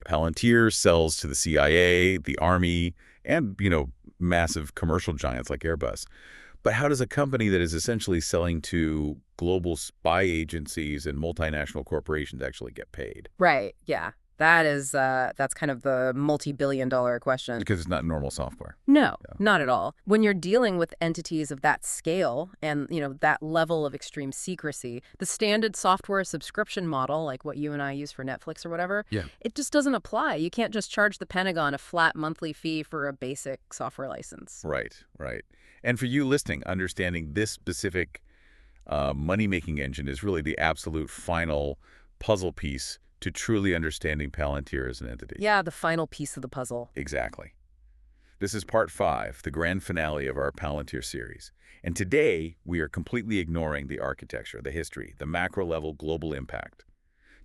Palantir sells to the CIA, the Army, and, massive commercial giants like Airbus. But how does a company that is essentially selling to global spy agencies and multinational corporations actually get paid? Right, yeah. That's kind of the multi-billion-dollar question. Because it's not normal software. No, Yeah. not at all. When you're dealing with entities of that scale and, that level of extreme secrecy, the standard software subscription model, like what you and I use for Netflix or whatever, Yeah. it just doesn't apply. You can't just charge the Pentagon a flat monthly fee for a basic software license. Right, right. And for you listening, understanding this specific money-making engine is really the absolute final puzzle piece to truly understanding Palantir as an entity. Yeah, the final piece of the puzzle. Exactly. This is part 5, the grand finale of our Palantir series. And today, we are completely ignoring the architecture, the history, the macro-level global impact.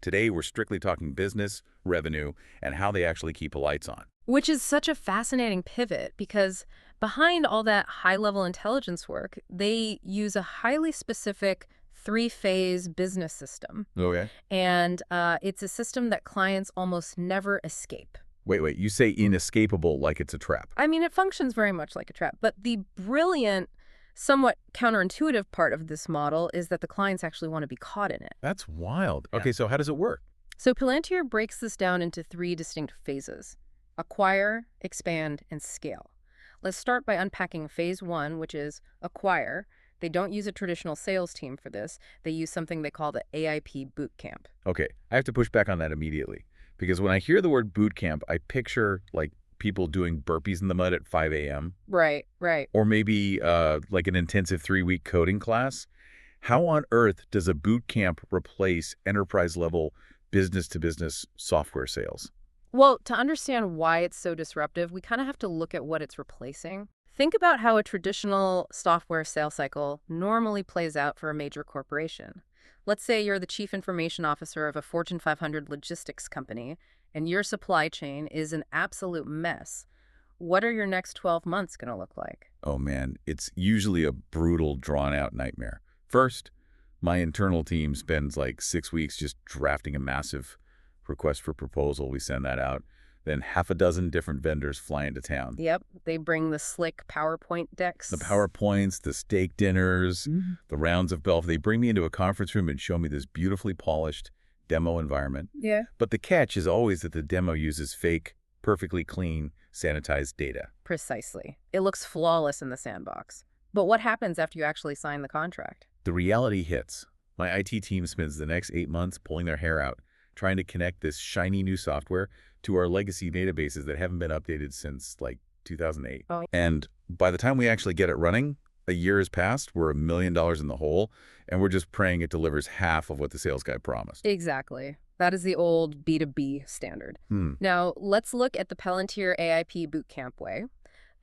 Today, we're strictly talking business, revenue, and how they actually keep the lights on. Which is such a fascinating pivot because behind all that high-level intelligence work, they use a highly specific 3-phase business system. Okay. And it's a system that clients almost never escape. Wait, you say inescapable like it's a trap. I mean, it functions very much like a trap, but the brilliant, somewhat counterintuitive part of this model is that the clients actually want to be caught in it. That's wild. Yeah. Okay, so how does it work? So Palantir breaks this down into 3 distinct phases: acquire, expand, and scale. Let's start by unpacking phase 1, which is acquire. They don't use a traditional sales team for this. They use something they call the AIP Bootcamp. Okay, I have to push back on that immediately. Because when I hear the word bootcamp, I picture, like, people doing burpees in the mud at 5 a.m. Right. Or maybe, like, an intensive 3-week coding class. How on earth does a bootcamp replace enterprise-level business-to-business software sales? Well, to understand why it's so disruptive, we kind of have to look at what it's replacing. Think about how a traditional software sales cycle normally plays out for a major corporation. Let's say you're the chief information officer of a Fortune 500 logistics company, and your supply chain is an absolute mess. What are your next 12 months going to look like? Oh, man, it's usually a brutal, drawn-out nightmare. First, my internal team spends like 6 weeks just drafting a massive request for proposal. We send that out. Then half a dozen different vendors fly into town. Yep, they bring the slick PowerPoint decks. The PowerPoints, the steak dinners, the rounds of golf. They bring me into a conference room and show me this beautifully polished demo environment. Yeah. But the catch is always that the demo uses fake, perfectly clean, sanitized data. Precisely. It looks flawless in the sandbox. But what happens after you actually sign the contract? The reality hits. My IT team spends the next 8 months pulling their hair out, trying to connect this shiny new software to our legacy databases that haven't been updated since, like, 2008. Oh. And by the time we actually get it running, a year has passed, we're $1 million in the hole, and we're just praying it delivers half of what the sales guy promised. Exactly. That is the old B2B standard. Now, let's look at the Palantir AIP Bootcamp way.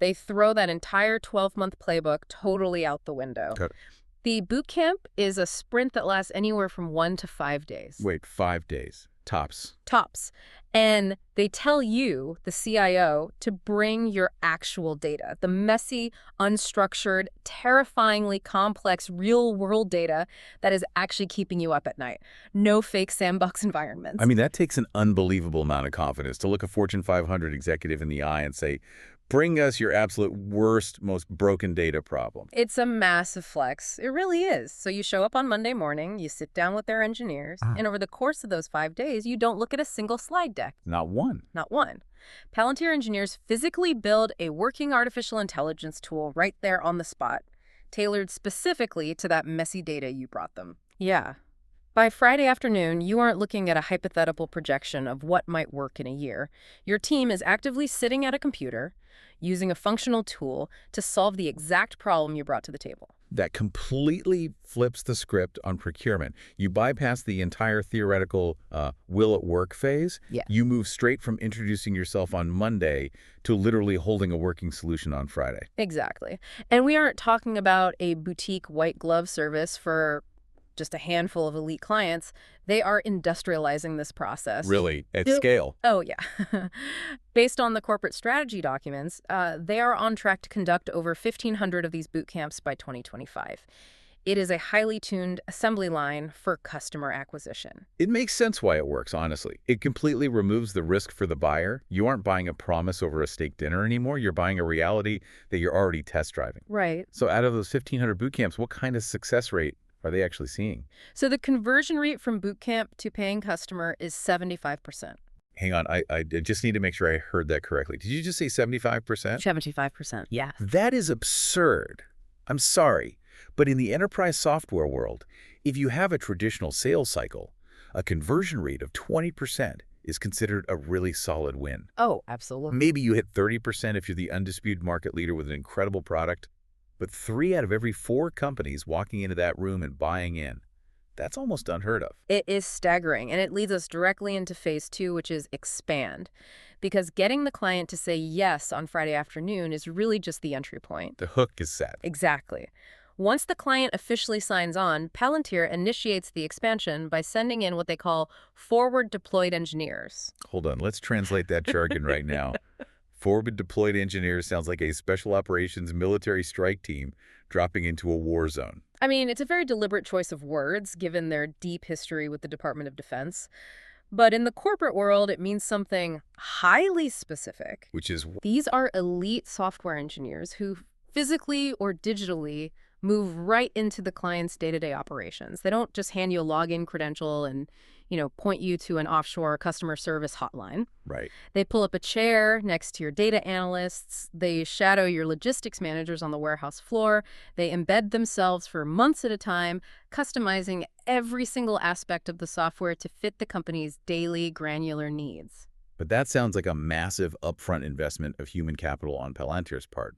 They throw that entire 12-month playbook totally out the window. Got it. The bootcamp is a sprint that lasts anywhere from 1 to 5 days. Wait, 5 days. Tops. And they tell you, the CIO, to bring your actual data, the messy, unstructured, terrifyingly complex real-world data that is actually keeping you up at night. No fake sandbox environments. I mean, that takes an unbelievable amount of confidence to look a Fortune 500 executive in the eye and say, bring us your absolute worst, most broken data problem. It's a massive flex. It really is. So you show up on Monday morning, you sit down with their engineers, and over the course of those 5 days, you don't look at a single slide deck. Not one. Not one. Palantir engineers physically build a working artificial intelligence tool right there on the spot, tailored specifically to that messy data you brought them. Yeah. By Friday afternoon, you aren't looking at a hypothetical projection of what might work in a year. Your team is actively sitting at a computer, using a functional tool to solve the exact problem you brought to the table. That completely flips the script on procurement. You bypass the entire theoretical will it work phase. Yeah. You move straight from introducing yourself on Monday to literally holding a working solution on Friday. Exactly. And we aren't talking about a boutique white glove service for just a handful of elite clients. They are industrializing this process. Really? At scale? Oh, yeah. Based on the corporate strategy documents, they are on track to conduct over 1,500 of these boot camps by 2025. It is a highly tuned assembly line for customer acquisition. It makes sense why it works, honestly. It completely removes the risk for the buyer. You aren't buying a promise over a steak dinner anymore. You're buying a reality that you're already test driving. Right. So out of those 1,500 boot camps, what kind of success rate are they actually seeing? So the conversion rate from bootcamp to paying customer is 75%. Hang on, I just need to make sure I heard that correctly. Did you just say 75%? 75%, yeah. That is absurd. I'm sorry, but in the enterprise software world, if you have a traditional sales cycle, a conversion rate of 20% is considered a really solid win. Oh, absolutely. Maybe you hit 30% if you're the undisputed market leader with an incredible product, but 3 out of every 4 companies walking into that room and buying in, that's almost unheard of. It is staggering, and it leads us directly into phase 2, which is expand. Because getting the client to say yes on Friday afternoon is really just the entry point. The hook is set. Exactly. Once the client officially signs on, Palantir initiates the expansion by sending in what they call forward deployed engineers. Hold on, let's translate that jargon right now. Forward deployed engineers sounds like a special operations military strike team dropping into a war zone. I mean, it's a very deliberate choice of words, given their deep history with the Department of Defense. But in the corporate world, it means something highly specific. Which is, These are elite software engineers who physically or digitally move right into the client's day-to-day operations. They don't just hand you a login credential and, point you to an offshore customer service hotline. right. They pull up a chair next to your data analysts. They shadow your logistics managers on the warehouse floor. They embed themselves for months at a time, customizing every single aspect of the software to fit the company's daily granular needs. But that sounds like a massive upfront investment of human capital on Palantir's part.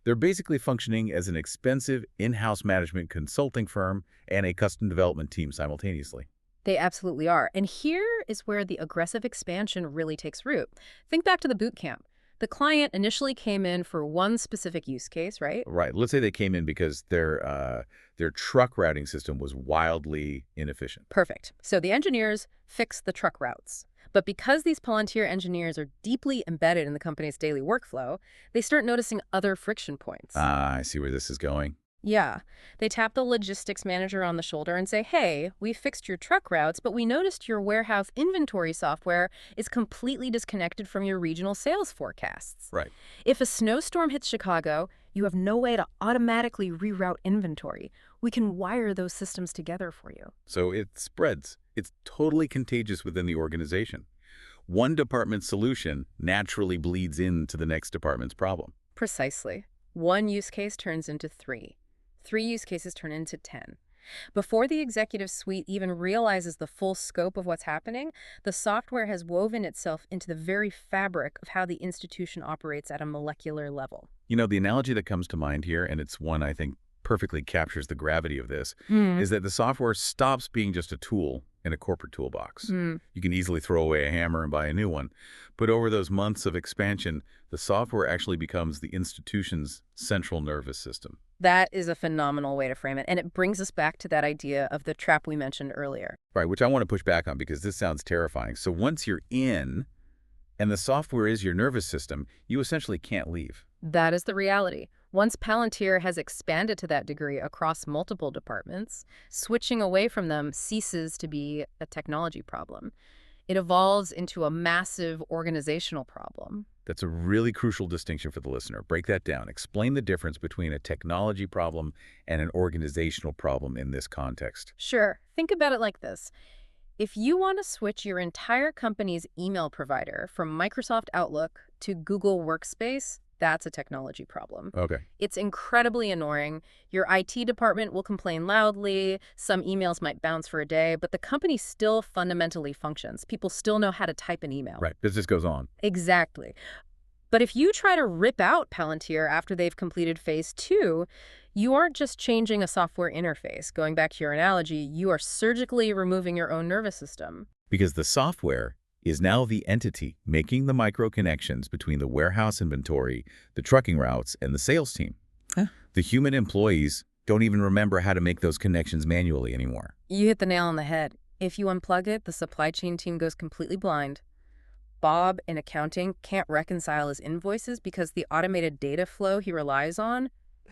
They're basically functioning as an expensive in-house management consulting firm and a custom development team simultaneously. They absolutely are. And here is where the aggressive expansion really takes root. Think back to the boot camp. The client initially came in for one specific use case, right? Right. Let's say they came in because their truck routing system was wildly inefficient. Perfect. So the engineers fix the truck routes. But because these Palantir engineers are deeply embedded in the company's daily workflow, they start noticing other friction points. I see where this is going. Yeah. They tap the logistics manager on the shoulder and say, hey, we fixed your truck routes, but we noticed your warehouse inventory software is completely disconnected from your regional sales forecasts. Right. If a snowstorm hits Chicago, you have no way to automatically reroute inventory. We can wire those systems together for you. So it spreads. It's totally contagious within the organization. One department's solution naturally bleeds into the next department's problem. Precisely. One use case turns into 3. 3 use cases turn into 10. Before the executive suite even realizes the full scope of what's happening, the software has woven itself into the very fabric of how the institution operates at a molecular level. The analogy that comes to mind here, and it's one I think perfectly captures the gravity of this, is that the software stops being just a tool in a corporate toolbox. You can easily throw away a hammer and buy a new one. But over those months of expansion, the software actually becomes the institution's central nervous system. That is a phenomenal way to frame it. And it brings us back to that idea of the trap we mentioned earlier. Right, which I want to push back on because this sounds terrifying. So once you're in, and the software is your nervous system, you essentially can't leave. That is the reality. Once Palantir has expanded to that degree across multiple departments, switching away from them ceases to be a technology problem. It evolves into a massive organizational problem. That's a really crucial distinction for the listener. Break that down. Explain the difference between a technology problem and an organizational problem in this context. Sure. Think about it like this. If you want to switch your entire company's email provider from Microsoft Outlook to Google Workspace, that's a technology problem. Okay. It's incredibly annoying. Your IT department will complain loudly. Some emails might bounce for a day, but the company still fundamentally functions. People still know how to type an email. Right. Business goes on. Exactly. But if you try to rip out Palantir after they've completed phase 2, you aren't just changing a software interface. Going back to your analogy, you are surgically removing your own nervous system. Because the software is now the entity making the micro connections between the warehouse inventory, the trucking routes, and the sales team. The human employees don't even remember how to make those connections manually anymore. You hit the nail on the head. If you unplug it, the supply chain team goes completely blind. Bob in accounting can't reconcile his invoices because the automated data flow he relies on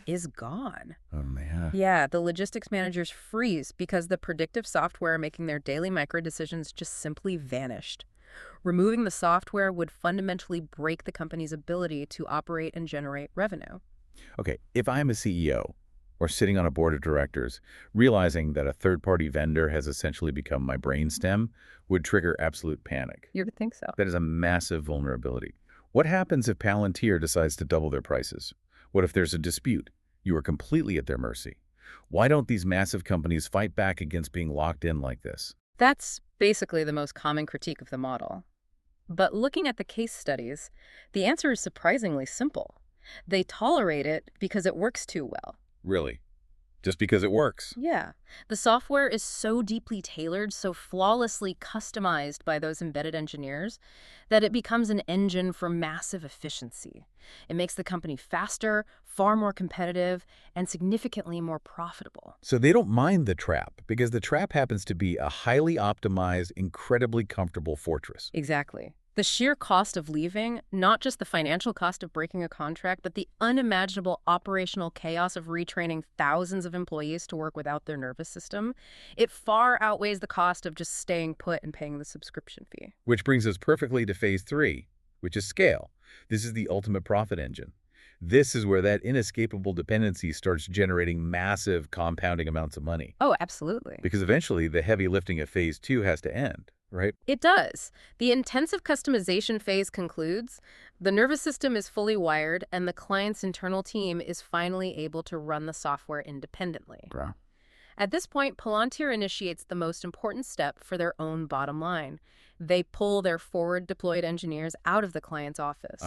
is gone. Oh, man. Yeah, the logistics managers freeze because the predictive software making their daily micro decisions just simply vanished. Removing the software would fundamentally break the company's ability to operate and generate revenue. Okay, if I'm a CEO or sitting on a board of directors, realizing that a third-party vendor has essentially become my brainstem would trigger absolute panic. You would think so. That is a massive vulnerability. What happens if Palantir decides to double their prices? What if there's a dispute? You are completely at their mercy. Why don't these massive companies fight back against being locked in like this? That's basically the most common critique of the model. But looking at the case studies, the answer is surprisingly simple. They tolerate it because it works too well. Really? Just because it works? Yeah. The software is so deeply tailored, so flawlessly customized by those embedded engineers, that it becomes an engine for massive efficiency. It makes the company faster, far more competitive, and significantly more profitable. So they don't mind the trap, because the trap happens to be a highly optimized, incredibly comfortable fortress. Exactly. The sheer cost of leaving, not just the financial cost of breaking a contract, but the unimaginable operational chaos of retraining thousands of employees to work without their nervous system, it far outweighs the cost of just staying put and paying the subscription fee. Which brings us perfectly to phase 3, which is scale. This is the ultimate profit engine. This is where that inescapable dependency starts generating massive compounding amounts of money. Oh, absolutely. Because eventually the heavy lifting of phase 2 has to end, right? It does. The intensive customization phase concludes, the nervous system is fully wired, and the client's internal team is finally able to run the software independently. Bro. At this point, Palantir initiates the most important step for their own bottom line. They pull their forward-deployed engineers out of the client's office.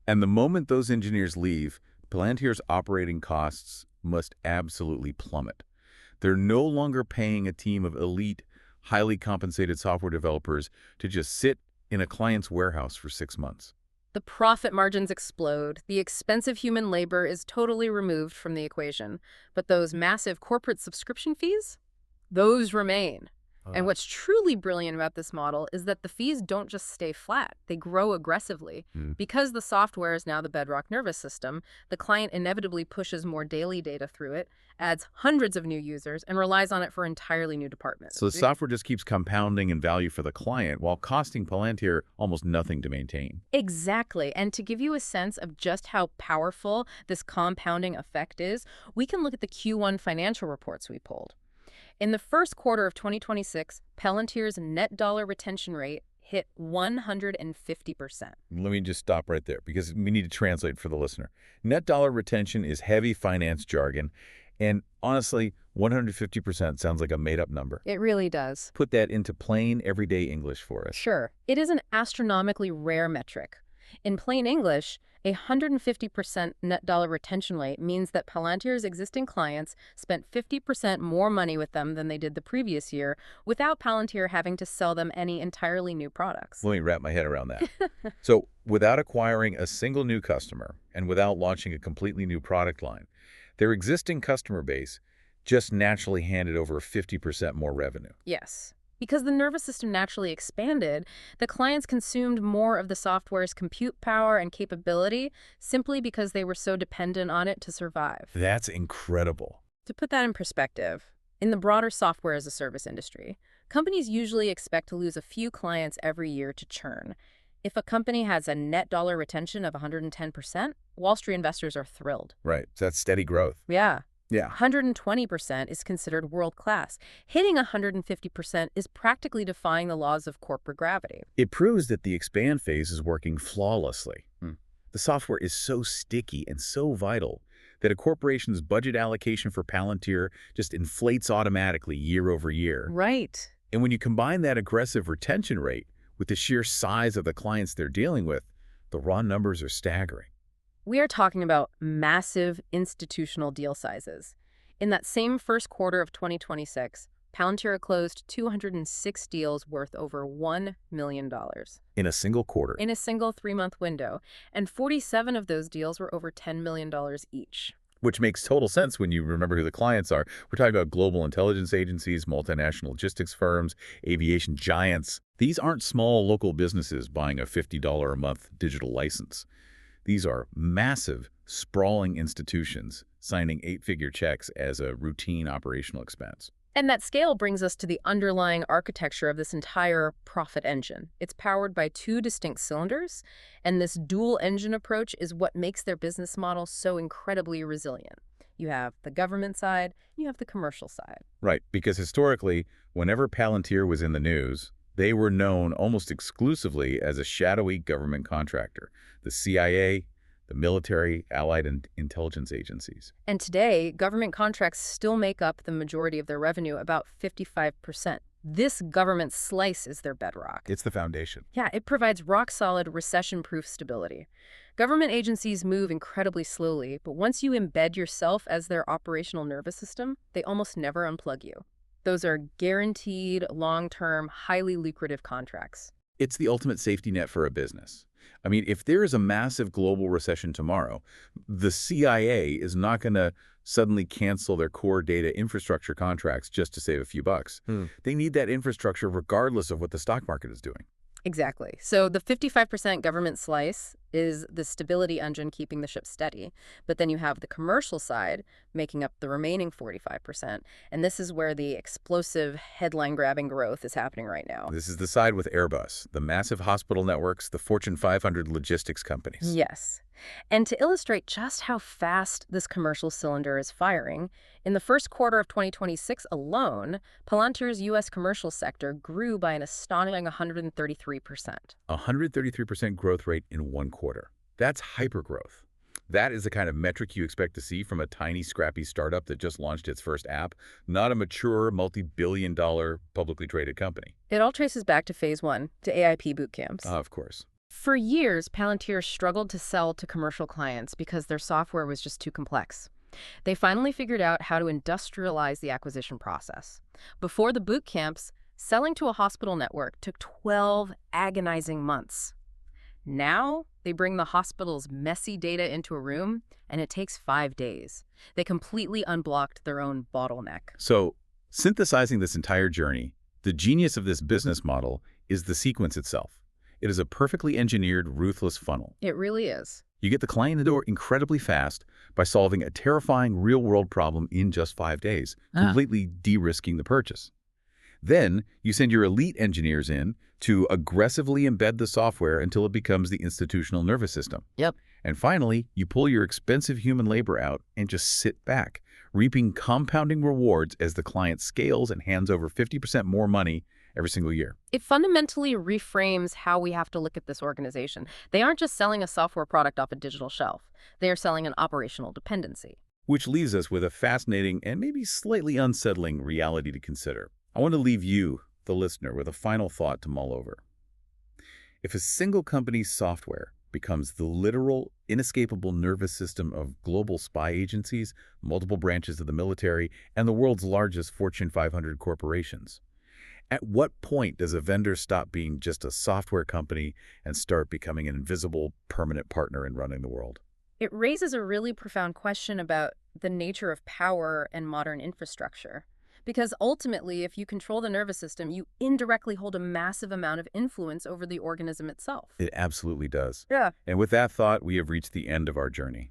And the moment those engineers leave, Palantir's operating costs must absolutely plummet. They're no longer paying a team of elite, highly compensated software developers to just sit in a client's warehouse for 6 months. The profit margins explode. The expensive human labor is totally removed from the equation. But those massive corporate subscription fees? Those remain. And what's truly brilliant about this model is that the fees don't just stay flat. They grow aggressively. Because the software is now the bedrock nervous system, the client inevitably pushes more daily data through it, adds hundreds of new users, and relies on it for entirely new departments. So the software just keeps compounding in value for the client while costing Palantir almost nothing to maintain. Exactly. And to give you a sense of just how powerful this compounding effect is, we can look at the Q1 financial reports we pulled. In the first quarter of 2026, Palantir's net dollar retention rate hit 150%. Let me just stop right there because we need to translate for the listener. Net dollar retention is heavy finance jargon, and honestly, 150% sounds like a made-up number. It really does. Put that into plain, everyday English for us. Sure. It is an astronomically rare metric. In plain English, a 150% net dollar retention rate means that Palantir's existing clients spent 50% more money with them than they did the previous year without Palantir having to sell them any entirely new products. Let me wrap my head around that. So, without acquiring a single new customer and without launching a completely new product line, their existing customer base just naturally handed over 50% more revenue. Yes. Because the nervous system naturally expanded, the clients consumed more of the software's compute power and capability simply because they were so dependent on it to survive. That's incredible. To put that in perspective, in the broader software as a service industry, companies usually expect to lose a few clients every year to churn. If a company has a net dollar retention of 110%, Wall Street investors are thrilled. Right. So that's steady growth. Yeah. Yeah. 120% is considered world-class. Hitting 150% is practically defying the laws of corporate gravity. It proves that the expand phase is working flawlessly. The software is so sticky and so vital that a corporation's budget allocation for Palantir just inflates automatically year over year. Right. And when you combine that aggressive retention rate with the sheer size of the clients they're dealing with, the raw numbers are staggering. We are talking about massive institutional deal sizes. In that same first quarter of 2026, Palantir closed 206 deals worth over $1 million. In a single quarter. In a single 3-month window. And 47 of those deals were over $10 million each. Which makes total sense when you remember who the clients are. We're talking about global intelligence agencies, multinational logistics firms, aviation giants. These aren't small local businesses buying a $50 a month digital license. These are massive, sprawling institutions signing 8-figure checks as a routine operational expense. And that scale brings us to the underlying architecture of this entire profit engine. It's powered by two distinct cylinders, and this dual engine approach is what makes their business model so incredibly resilient. You have the government side, you have the commercial side. Right, because historically, whenever Palantir was in the news, they were known almost exclusively as a shadowy government contractor. The CIA, the military, allied intelligence agencies. And today, government contracts still make up the majority of their revenue, about 55%. This government slice is their bedrock. It's the foundation. Yeah, it provides rock-solid, recession-proof stability. Government agencies move incredibly slowly, but once you embed yourself as their operational nervous system, they almost never unplug you. Those are guaranteed, long-term, highly lucrative contracts. It's the ultimate safety net for a business. I mean, if there is a massive global recession tomorrow, the CIA is not going to suddenly cancel their core data infrastructure contracts just to save a few bucks. They need that infrastructure regardless of what the stock market is doing. Exactly. So the 55% government slice is the stability engine keeping the ship steady. But then you have the commercial side making up the remaining 45%. And this is where the explosive headline-grabbing growth is happening right now. This is the side with Airbus, the massive hospital networks, the Fortune 500 logistics companies. Yes. And to illustrate just how fast this commercial cylinder is firing, in the first quarter of 2026 alone, Palantir's U.S. commercial sector grew by an astonishing 133%. 133% growth rate in one quarter. That's hypergrowth. That is the kind of metric you expect to see from a tiny, scrappy startup that just launched its first app, not a mature, multi-billion-dollar publicly traded company. It all traces back to phase 1, to AIP Bootcamps. Of course. For years, Palantir struggled to sell to commercial clients because their software was just too complex. They finally figured out how to industrialize the acquisition process. Before the boot camps, selling to a hospital network took 12 agonizing months. Now, they bring the hospital's messy data into a room, and it takes 5 days. They completely unblocked their own bottleneck. So, synthesizing this entire journey, the genius of this business model is the sequence itself. It is a perfectly engineered, ruthless funnel. It really is. You get the client in the door incredibly fast by solving a terrifying real-world problem in just 5 days, completely de-risking the purchase. Then, you send your elite engineers in to aggressively embed the software until it becomes the institutional nervous system. Yep. And finally, you pull your expensive human labor out and just sit back, reaping compounding rewards as the client scales and hands over 50% more money every single year. It fundamentally reframes how we have to look at this organization. They aren't just selling a software product off a digital shelf. They are selling an operational dependency. Which leaves us with a fascinating and maybe slightly unsettling reality to consider. I want to leave you, the listener, with a final thought to mull over. If a single company's software becomes the literal, inescapable nervous system of global spy agencies, multiple branches of the military, and the world's largest Fortune 500 corporations, at what point does a vendor stop being just a software company and start becoming an invisible, permanent partner in running the world? It raises a really profound question about the nature of power and modern infrastructure. Because ultimately, if you control the nervous system, you indirectly hold a massive amount of influence over the organism itself. It absolutely does. Yeah. And with that thought, we have reached the end of our journey.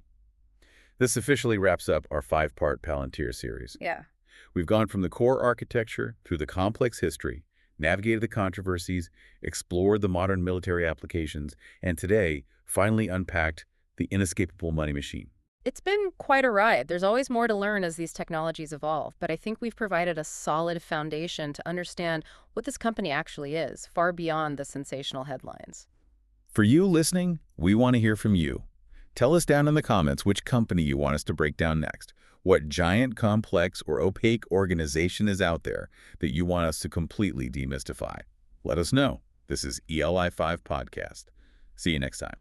This officially wraps up our 5-part Palantir series. Yeah. We've gone from the core architecture through the complex history, navigated the controversies, explored the modern military applications, and today, finally unpacked the inescapable money machine. It's been quite a ride. There's always more to learn as these technologies evolve, but I think we've provided a solid foundation to understand what this company actually is, far beyond the sensational headlines. For you listening, we want to hear from you. Tell us down in the comments which company you want us to break down next. What giant, complex, or opaque organization is out there that you want us to completely demystify? Let us know. This is ELI5 Podcast. See you next time.